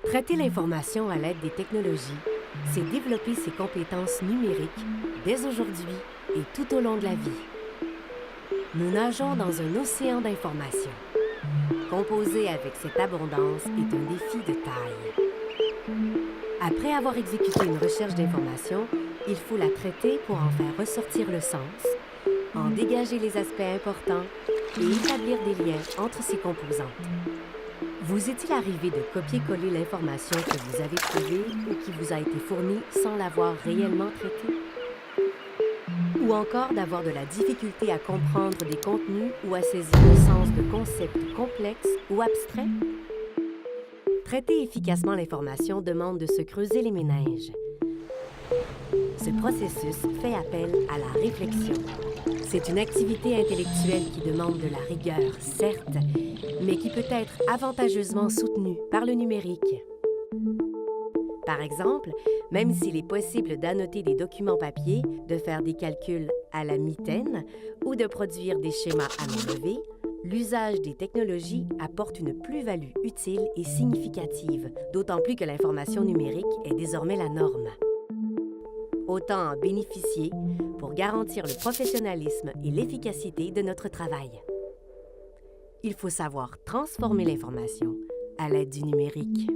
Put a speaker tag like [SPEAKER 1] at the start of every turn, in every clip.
[SPEAKER 1] Traiter l'information à l'aide des technologies, c'est développer ses compétences numériques dès aujourd'hui et tout au long de la vie. Nous nageons dans un océan d'informations. Composer avec cette abondance est un défi de taille. Après avoir exécuté une recherche d'information, il faut la traiter pour en faire ressortir le sens, en dégager les aspects importants et établir des liens entre ses composantes. Vous est-il arrivé de copier-coller l'information que vous avez trouvée ou qui vous a été fournie sans l'avoir réellement traitée? Ou encore d'avoir de la difficulté à comprendre des contenus ou à saisir le sens de concepts complexes ou abstraits? Traiter efficacement l'information demande de se creuser les méninges. Ce processus fait appel à la réflexion. C'est une activité intellectuelle qui demande de la rigueur, certes, mais qui peut être avantageusement soutenue par le numérique. Par exemple, même s'il est possible d'annoter des documents papier, de faire des calculs à la mitaine ou de produire des schémas à main levée, l'usage des technologies apporte une plus-value utile et significative, d'autant plus que l'information numérique est désormais la norme. Autant en bénéficier pour garantir le professionnalisme et l'efficacité de notre travail. Il faut savoir transformer l'information à l'aide du numérique.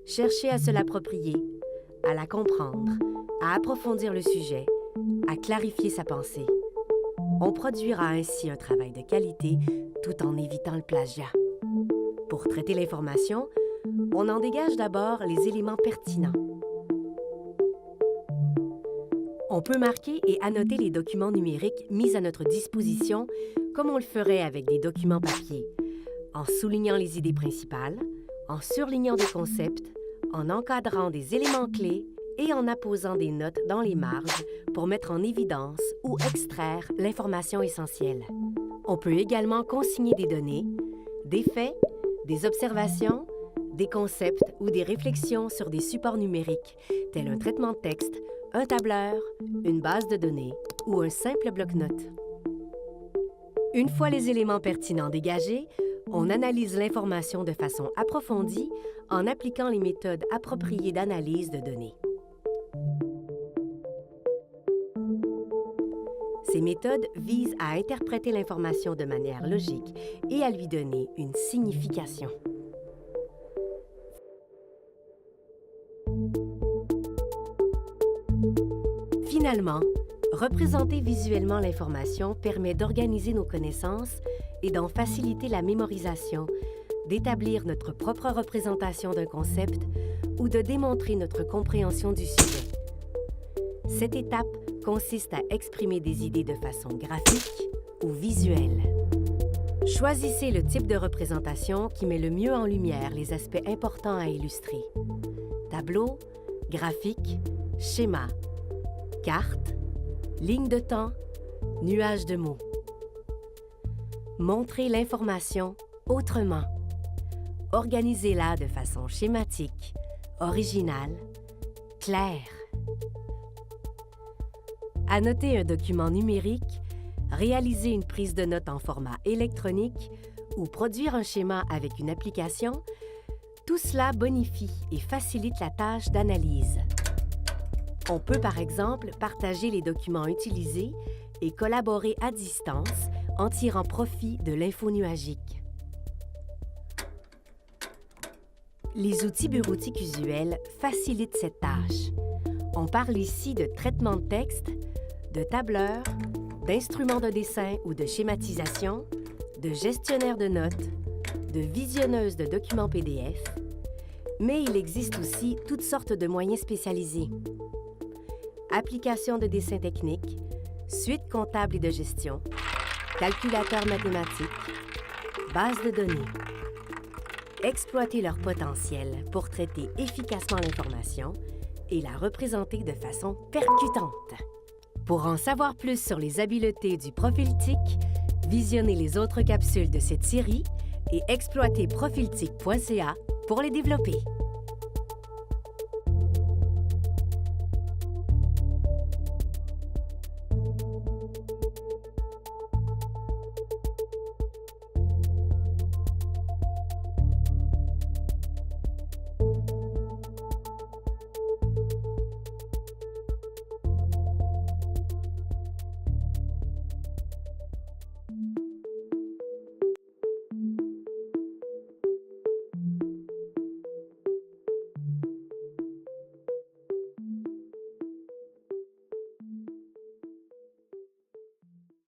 [SPEAKER 1] Chercher à se l'approprier, à la comprendre, à approfondir le sujet, à clarifier sa pensée. On produira ainsi un travail de qualité tout en évitant le plagiat. Pour traiter l'information, on en dégage d'abord les éléments pertinents. On peut marquer et annoter les documents numériques mis à notre disposition comme on le ferait avec des documents papier, en soulignant les idées principales, en surlignant des concepts, en encadrant des éléments clés et en apposant des notes dans les marges pour mettre en évidence ou extraire l'information essentielle. On peut également consigner des données, des faits, des observations, des concepts ou des réflexions sur des supports numériques, tels un traitement de texte, un tableur, une base de données ou un simple bloc-notes. Une fois les éléments pertinents dégagés, on analyse l'information de façon approfondie en appliquant les méthodes appropriées d'analyse de données. Ces méthodes visent à interpréter l'information de manière logique et à lui donner une signification. Finalement, représenter visuellement l'information permet d'organiser nos connaissances et d'en faciliter la mémorisation, d'établir notre propre représentation d'un concept ou de démontrer notre compréhension du sujet. Cette étape consiste à exprimer des idées de façon graphique ou visuelle. Choisissez le type de représentation qui met le mieux en lumière les aspects importants à illustrer. Tableau, graphique, schéma, carte, ligne de temps, nuage de mots. Montrez l'information autrement. Organisez-la de façon schématique, originale, claire. Annoter un document numérique, réaliser une prise de notes en format électronique ou produire un schéma avec une application, tout cela bonifie et facilite la tâche d'analyse. On peut par exemple partager les documents utilisés et collaborer à distance en tirant profit de l'info nuagique. Les outils bureautiques usuels facilitent cette tâche. On parle ici de traitement de texte, de tableur, d'instruments de dessin ou de schématisation, de gestionnaire de notes, de visionneuse de documents PDF, mais il existe aussi toutes sortes de moyens spécialisés. Applications de dessin technique, suites comptables et de gestion, calculateurs mathématiques, bases de données. Exploiter leur potentiel pour traiter efficacement l'information et la représenter de façon percutante. Pour en savoir plus sur les habiletés du profil TIC, visionnez les autres capsules de cette série et exploitez profiltic.ca pour les développer.